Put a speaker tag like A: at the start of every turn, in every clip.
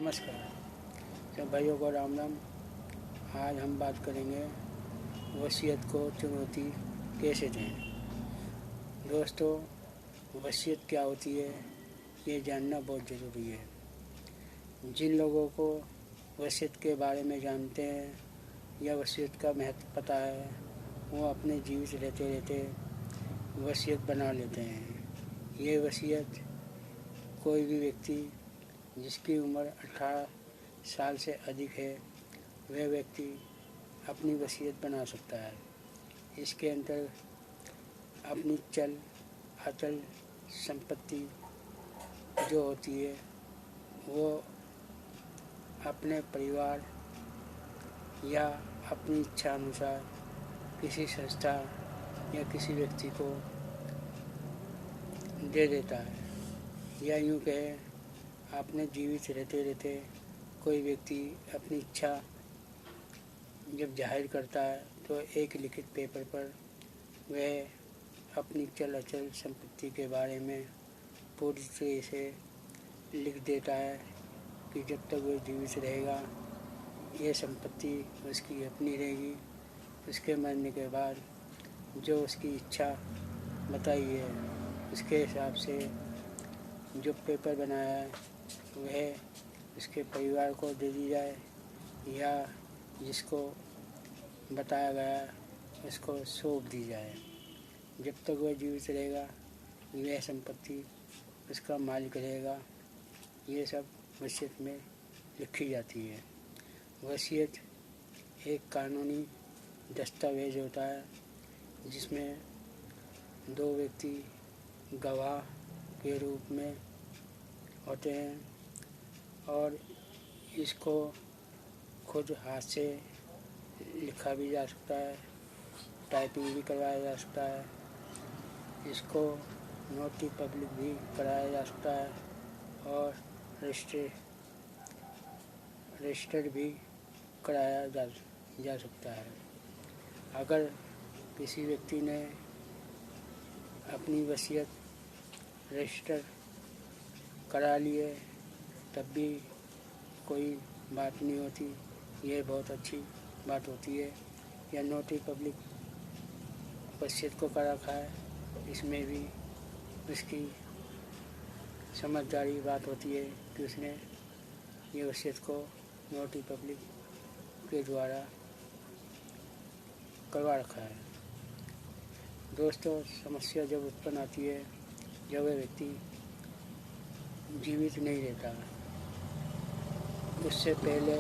A: नमस्कार सब भाइयों को राम राम। आज हम बात करेंगे वसीयत को चुनौती कैसे दें। दोस्तों, वसीयत क्या होती है ये जानना बहुत ज़रूरी है। जिन लोगों को वसीयत के बारे में जानते हैं या वसीयत का महत्व पता है, वो अपने जीवित रहते रहते वसीयत बना लेते हैं। ये वसीयत कोई भी व्यक्ति जिसकी उम्र 18 साल से अधिक है, वह व्यक्ति अपनी वसीयत बना सकता है। इसके अंदर अपनी चल अचल संपत्ति जो होती है वो अपने परिवार या अपनी इच्छा अनुसार किसी संस्था या किसी व्यक्ति को दे देता है। या यूँ कहे, अपने जीवित रहते रहते कोई व्यक्ति अपनी इच्छा जब जाहिर करता है तो एक लिखित पेपर पर वह अपनी चल अचल संपत्ति के बारे में पूरी तरह से लिख देता है कि जब तक वह जीवित रहेगा ये संपत्ति उसकी अपनी रहेगी। उसके मरने के बाद जो उसकी इच्छा बताई है उसके हिसाब से जो पेपर बनाया है वह उसके परिवार को दे दी जाए या जिसको बताया गया उसको सौंप दी जाए। जब तक वह जीवित रहेगा यह संपत्ति उसका मालिक रहेगा। ये सब वसीयत में लिखी जाती है। वसीयत एक कानूनी दस्तावेज होता है जिसमें दो व्यक्ति गवाह के रूप में होते हैं और इसको खुद हाथ से लिखा भी जा सकता है, टाइपिंग भी करवाया जा सकता है, इसको नोटरी पब्लिक भी कराया जा सकता है और रजिस्टर्ड भी कराया जा सकता है। अगर किसी व्यक्ति ने अपनी वसीयत रजिस्टर करा लिए तब भी कोई बात नहीं होती, ये बहुत अच्छी बात होती है। या नोटरी पब्लिक वसीयत को कर रखा है, इसमें भी उसकी समझदारी बात होती है कि उसने ये वसीयत को नोटरी पब्लिक के द्वारा करवा रखा है। दोस्तों, समस्या जब उत्पन्न आती है जब वह व्यक्ति जीवित नहीं रहता, उससे पहले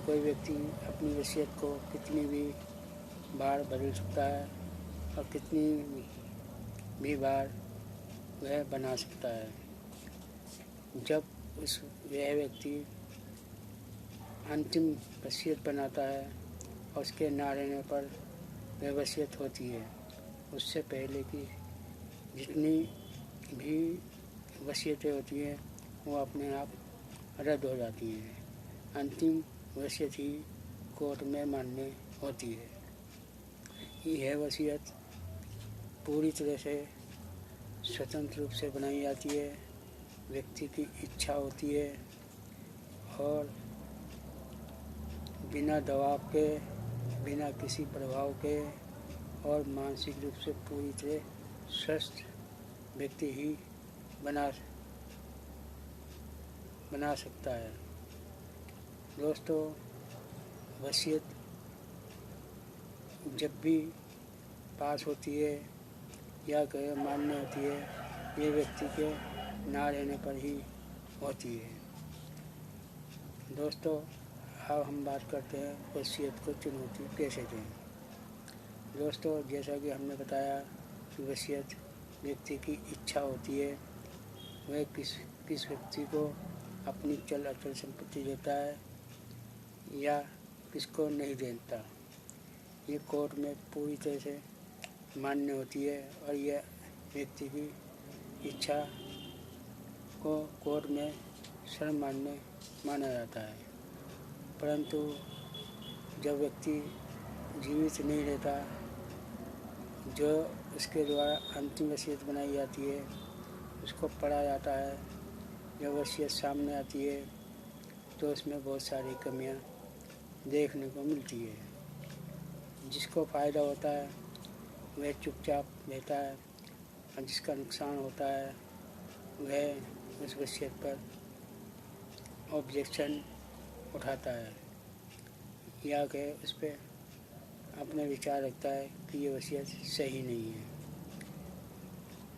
A: कोई व्यक्ति अपनी वसीयत को कितनी भी बार बदल सकता है और कितनी भी बार वह बना सकता है। जब वह व्यक्ति अंतिम वसीयत बनाता है और उसके ना रहने पर वह वसीयत होती है, उससे पहले की जितनी भी वसीयतें होती हैं वो अपने आप रद्द हो जाती हैं। अंतिम वसीयत ही कोर्ट में मान्य होती है। यह वसीयत पूरी तरह से स्वतंत्र रूप से बनाई जाती है, व्यक्ति की इच्छा होती है और बिना दबाव के, बिना किसी प्रभाव के और मानसिक रूप से पूरी तरह स्वस्थ व्यक्ति ही बना सकता है। दोस्तों, वसीयत जब भी पास होती है या मान्य होती है, ये व्यक्ति के ना रहने पर ही होती है। दोस्तों, अब हम बात करते हैं वसीयत को चुनौती कैसे दें। दोस्तों, जैसा कि हमने बताया कि वसीयत व्यक्ति की इच्छा होती है, वह किस व्यक्ति को अपनी चल अचल संपत्ति देता है या किसको नहीं देता, ये कोर्ट में पूरी तरह से मान्य होती है और यह व्यक्ति की इच्छा को कोर्ट में सर्वमान्य माना जाता है। परंतु जब व्यक्ति जीवित नहीं रहता, जो उसके द्वारा अंतिम वसीयत बनाई जाती है उसको पढ़ा जाता है। जब वसीयत सामने आती है तो उसमें बहुत सारी कमियां देखने को मिलती है। जिसको फ़ायदा होता है वह चुपचाप रहता है और जिसका नुकसान होता है वह उस वसीयत पर ऑब्जेक्शन उठाता है या कि उस पर अपने विचार रखता है कि ये वसीयत सही नहीं है।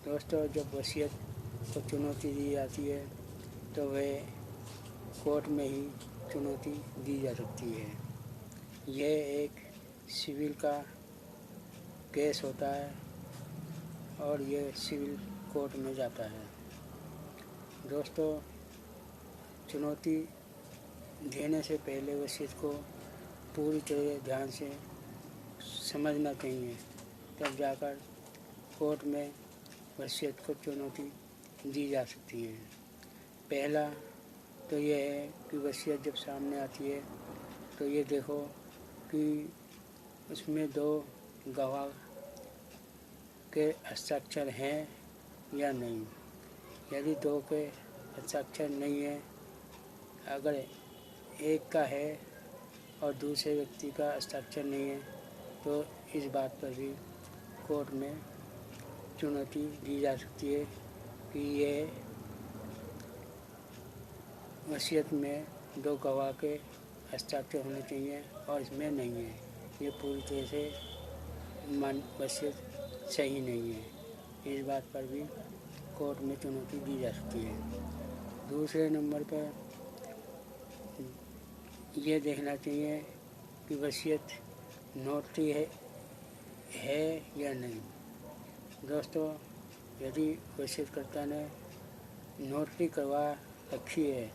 A: दोस्तों, जब वसीयत को चुनौती दी जाती है तो वह कोर्ट में ही चुनौती दी जा सकती है। यह एक सिविल का केस होता है और यह सिविल कोर्ट में जाता है। दोस्तों, चुनौती देने से पहले वसीयत को पूरी तरह ध्यान से समझना चाहिए, तब जाकर कोर्ट में वसीयत को चुनौती दी जा सकती है। पहला तो यह है कि वसीयत जब सामने आती है तो ये देखो कि उसमें 2 गवाह के हस्ताक्षर हैं या नहीं। यदि 2 के हस्ताक्षर नहीं है, अगर एक का है और दूसरे व्यक्ति का हस्ताक्षर नहीं है, तो इस बात पर भी कोर्ट में चुनौती दी जा सकती है कि ये वसीयत में 2 गवाह के हस्ताक्षर होने चाहिए और इसमें नहीं है। ये पूरी तरह से वसीयत सही नहीं है। इस बात पर भी कोर्ट में चुनौती दी जा सकती है। दूसरे नंबर पर ये देखना चाहिए कि वसीयत नोटरी है या नहीं। दोस्तों, यदि वसीयतकर्ता ने नोटरी करवा रखी है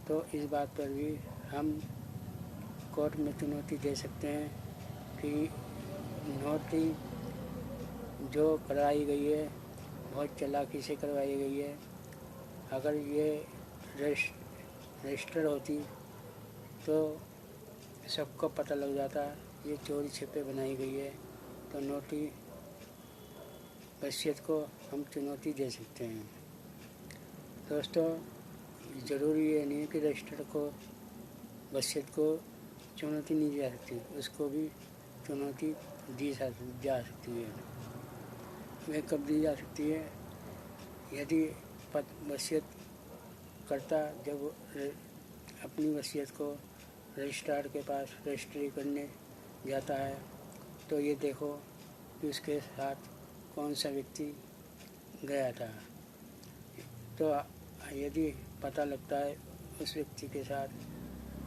A: तो इस बात पर भी हम कोर्ट में चुनौती दे सकते हैं कि नोटरी जो करवाई गई है बहुत चालाकी से करवाई गई है। अगर ये रजिस्टर्ड होती तो सबको पता लग जाता ये चोरी छिपे बनाई गई है, तो नोटरी वसीयत को हम चुनौती दे सकते हैं। दोस्तों, ज़रूरी ये नहीं है कि रजिस्टर्ड को वसीयत को चुनौती नहीं दी जा सकती, उसको भी चुनौती दी जा सकती है। वह कब दी जा सकती है? यदि वसीयत करता जब अपनी वसीयत को रजिस्ट्रार के पास रजिस्ट्री करने जाता है तो ये देखो कि उसके साथ कौन सा व्यक्ति गया था। तो यदि पता लगता है उस व्यक्ति के साथ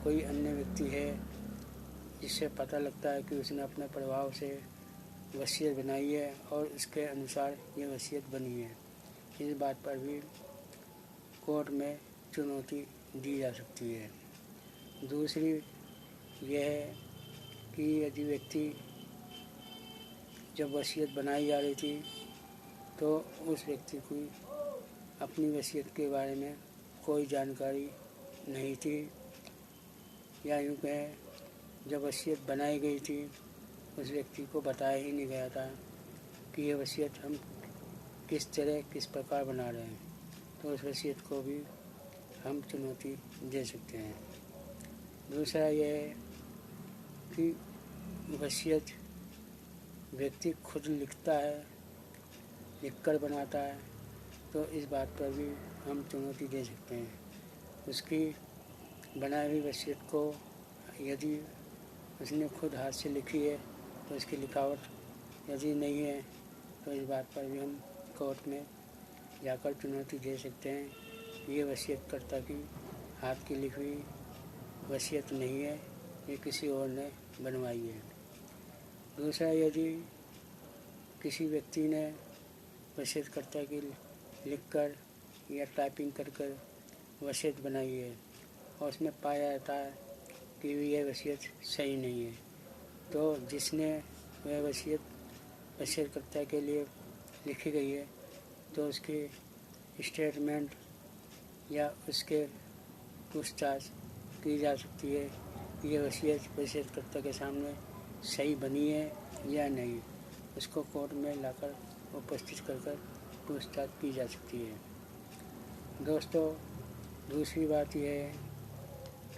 A: कोई अन्य व्यक्ति है जिससे पता लगता है कि उसने अपने प्रभाव से वसीयत बनाई है और उसके अनुसार ये वसीयत बनी है, इस बात पर भी कोर्ट में चुनौती दी जा सकती है। दूसरी यह है कि यदि व्यक्ति जब वसीयत बनाई जा रही थी तो उस व्यक्ति को अपनी वसीयत के बारे में कोई जानकारी नहीं थी, या यूँ कहें जब वसीयत बनाई गई थी उस व्यक्ति को बताया ही नहीं गया था कि ये वसीयत हम किस प्रकार बना रहे हैं, तो उस वसीयत को भी हम चुनौती दे सकते हैं। दूसरा यह है कि वसीयत व्यक्ति खुद लिखता है, लिखकर बनाता है, तो इस बात पर भी हम चुनौती दे सकते हैं। उसकी बनाई हुई वसीयत को यदि उसने खुद हाथ से लिखी है तो उसकी लिखावट यदि नहीं है तो इस बात पर भी हम कोर्ट में जाकर चुनौती दे सकते हैं। ये वसीयतकर्ता की हाथ की लिखी हुई वसीयत नहीं है, ये किसी और ने बनवाई है। दूसरा, यदि किसी व्यक्ति ने वसीयतकर्ता की लिखकर या टाइपिंग कर वसीयत बनाई है और उसमें पाया जाता है कि यह वसीयत सही नहीं है, तो जिसने वह वसीयतकर्ता के लिए लिखी गई है तो उसकी स्टेटमेंट या उसके पूछताछ की जा सकती है कि यह वसीयतकर्ता के सामने सही बनी है या नहीं। उसको कोर्ट में लाकर उपस्थित कर पूछताछ की जा सकती है। दोस्तों, दूसरी बात यह है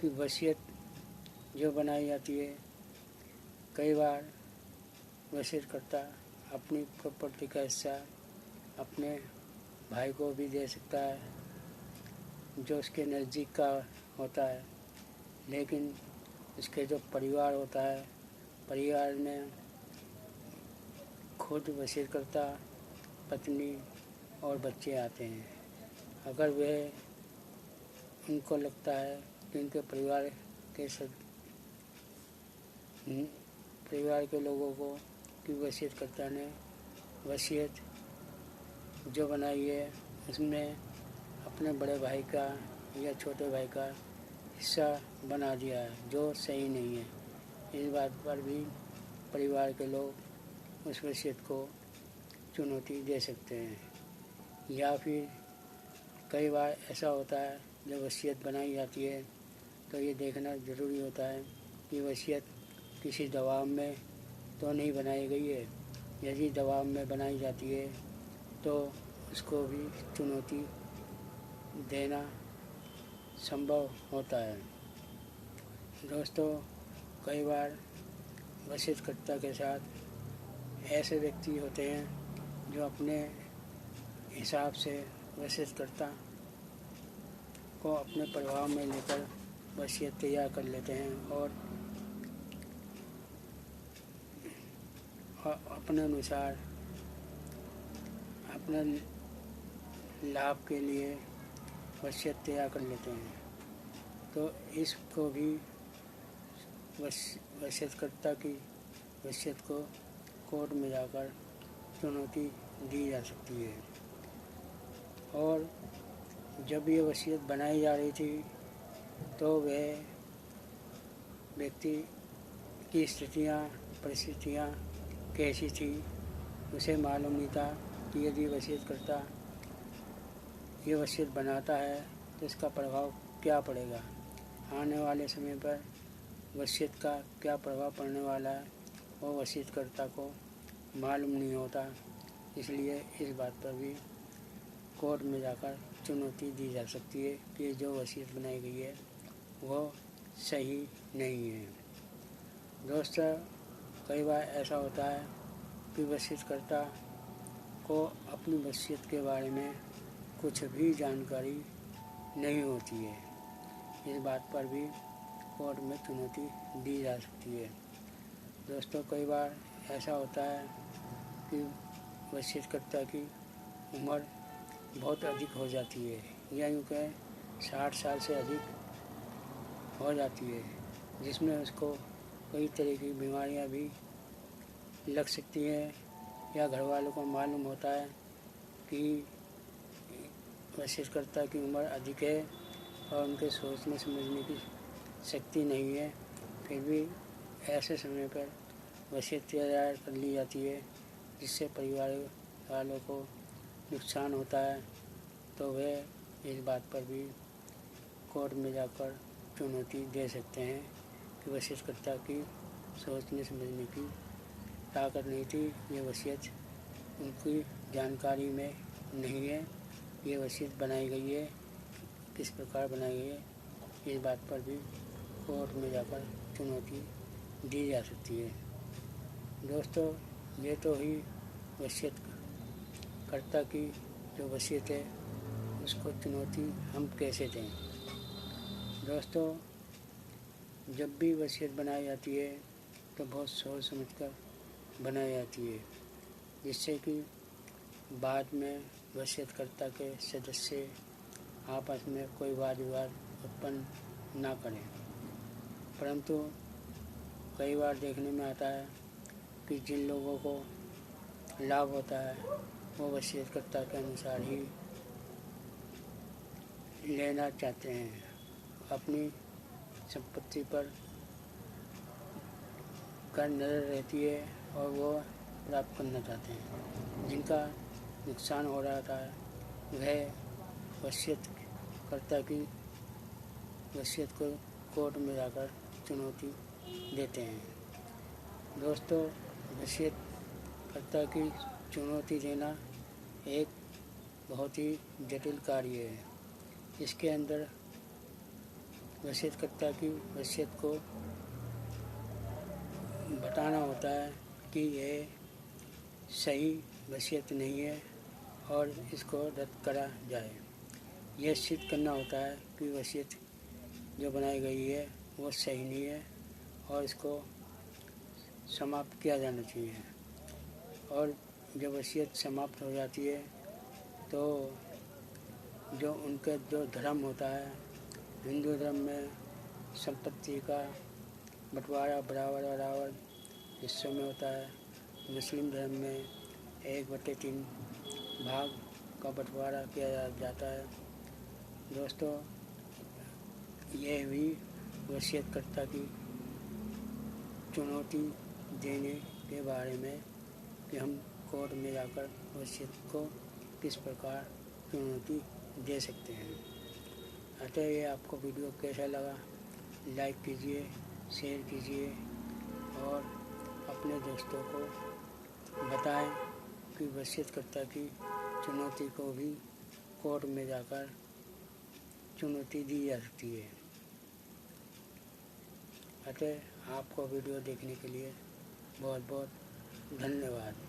A: कि वसीयत जो बनाई जाती है, कई बार वसीयतकर्ता अपनी प्रॉपर्टी का हिस्सा अपने भाई को भी दे सकता है जो उसके नज़दीक का होता है, लेकिन उसके जो परिवार होता है, परिवार में खुद वसीयतकर्ता, पत्नी और बच्चे आते हैं। अगर वह उनको लगता है कि उनके परिवार के लोगों को कि वसीयतकर्ता ने वसीयत जो बनाई है उसमें अपने बड़े भाई का या छोटे भाई का हिस्सा बना दिया है, जो सही नहीं है, इस बात पर भी परिवार के लोग उस वसीयत को चुनौती दे सकते हैं। या फिर कई बार ऐसा होता है जब वसीयत बनाई जाती है तो ये देखना ज़रूरी होता है कि वसीयत किसी दबाव में तो नहीं बनाई गई है। यदि दबाव में बनाई जाती है तो उसको भी चुनौती देना संभव होता है। दोस्तों, कई बार वसीयतकर्ता के साथ ऐसे व्यक्ति होते हैं जो अपने हिसाब से वसीयतकर्ता को अपने प्रभाव में लेकर वसीयत तैयार कर लेते हैं और अपने अनुसार अपने लाभ के लिए वसीयत तैयार कर लेते हैं। तो इसको भी वसीयतकर्ता की वसीयत को कोर्ट में जाकर चुनौती दी जा सकती है। और जब ये वसीयत बनाई जा रही थी तो वह व्यक्ति की स्थितियाँ, परिस्थितियाँ कैसी थी उसे मालूम नहीं था कि यदि वसीयतकर्ता ये वसीयत बनाता है तो इसका प्रभाव क्या पड़ेगा, आने वाले समय पर वसीयत का क्या प्रभाव पड़ने वाला है वो वसीयतकर्ता को मालूम नहीं होता। इसलिए इस बात पर भी कोर्ट में जाकर चुनौती दी जा सकती है कि जो वसीयत बनाई गई है वो सही नहीं है। दोस्तों, कई बार ऐसा होता है कि वसीयतकर्ता को अपनी वसीयत के बारे में कुछ भी जानकारी नहीं होती है। इस बात पर भी कोर्ट में चुनौती दी जा सकती है। दोस्तों, कई बार ऐसा होता है कि वसीयतकर्ता की उम्र बहुत अधिक हो जाती है या यूँ कहें 60 साल से अधिक हो जाती है, जिसमें उसको कई तरह की बीमारियां भी लग सकती हैं या घर वालों को मालूम होता है कि वसीयतकर्ता की उम्र अधिक है और उनके सोचने समझने की शक्ति नहीं है, फिर भी ऐसे समय पर वसीयत तैयार कर ली जाती है जिससे परिवार वालों को नुकसान होता है। तो वे इस बात पर भी कोर्ट में जाकर चुनौती दे सकते हैं कि वसीयतकर्ता की सोचने समझने की ताकत नहीं थी, ये वसीयत उनकी जानकारी में नहीं है, ये वसीयत बनाई गई है, किस प्रकार बनाई गई है, इस बात पर भी कोर्ट में जाकर चुनौती दी जा सकती है। दोस्तों, ये तो ही वसीयतकर्ता की जो वसीयत है उसको चुनौती हम कैसे दें। दोस्तों, जब भी वसीयत बनाई जाती है तो बहुत सोच समझकर बनाई जाती है, जिससे कि बाद में वसीयतकर्ता के सदस्य आपस में कोई वाद विवाद उत्पन्न ना करें। परंतु कई बार देखने में आता है कि जिन लोगों को लाभ होता है वो वसीयतकर्ता के अनुसार ही लेना चाहते हैं, अपनी संपत्ति पर कर नज़र रहती है और वो प्राप्त करना चाहते हैं। जिनका नुकसान हो रहा है वह वसीयतकर्ता की वसीयत को कोर्ट में जाकर चुनौती देते हैं। दोस्तों, वसीयतकर्ता की चुनौती देना एक बहुत ही जटिल कार्य है। इसके अंदर वसीयतकर्ता की वसीयत को बताना होता है कि यह सही वसीयत नहीं है और इसको रद्द करा जाए। यह सिद्ध करना होता है कि वसीयत जो बनाई गई है वो सही नहीं है और इसको समाप्त किया जाना चाहिए। और जब वसीयत समाप्त हो जाती है तो जो उनका जो धर्म होता है, हिंदू धर्म में संपत्ति का बंटवारा बराबर बराबर हिस्सों में होता है। मुस्लिम धर्म में 1/3 भाग का बंटवारा किया जाता है। दोस्तों, यह भी वसीयतकर्ता की चुनौती देने के बारे में कि हम कोर्ट में जाकर वसीयत को किस प्रकार चुनौती दे सकते हैं। अतः ये आपको वीडियो कैसा लगा, लाइक कीजिए, शेयर कीजिए और अपने दोस्तों को बताएं कि वसीयतकर्ता की चुनौती को भी कोर्ट में जाकर चुनौती दी जा सकती है। अतः आपको वीडियो देखने के लिए बहुत बहुत धन्यवाद।